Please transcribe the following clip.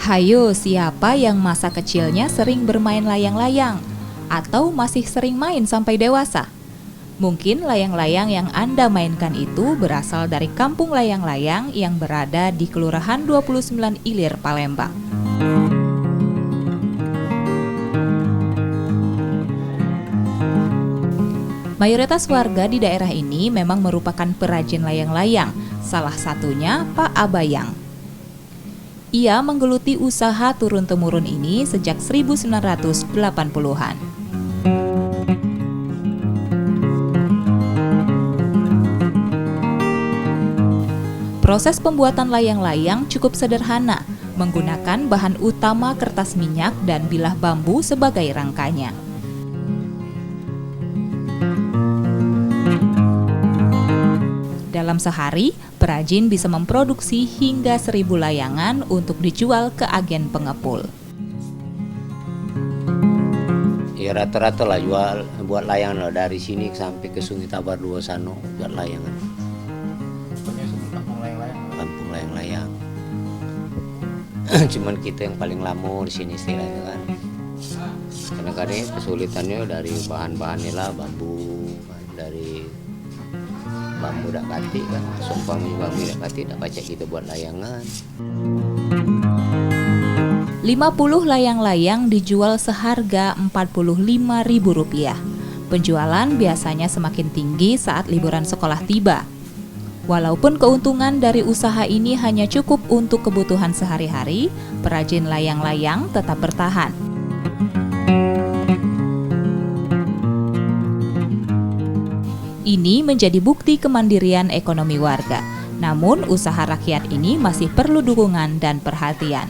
Hayo, siapa yang masa kecilnya sering bermain layang-layang? Atau masih sering main sampai dewasa? Mungkin layang-layang yang Anda mainkan itu berasal dari kampung layang-layang yang berada di Kelurahan 29 Ilir, Palembang. Mayoritas warga di daerah ini memang merupakan perajin layang-layang, salah satunya Pak Abayang. Ia menggeluti usaha turun-temurun ini sejak 1980-an. Proses pembuatan layang-layang cukup sederhana, menggunakan bahan utama kertas minyak dan bilah bambu sebagai rangkanya. Dalam sehari, perajin bisa memproduksi hingga 1.000 layangan untuk dijual ke agen pengepul. Ya rata-rata lah buat layangan lah, dari sini sampai ke Sungai Tabar 2 sana buat layangan. Kampung layang-layang. Cuman kita yang paling lama di sini istilahnya kan. Kadang-kadang kesulitannya dari bahan-bahannya lah, bambu dari bambu dak kati kan, sumpah bambu dak kati dak pacak kita buat layangan. 50 layang-layang dijual seharga Rp45.000. Penjualan biasanya semakin tinggi saat liburan sekolah tiba. Walaupun keuntungan dari usaha ini hanya cukup untuk kebutuhan sehari-hari, perajin layang-layang tetap bertahan. Ini menjadi bukti kemandirian ekonomi warga. Namun, usaha rakyat ini masih perlu dukungan dan perhatian.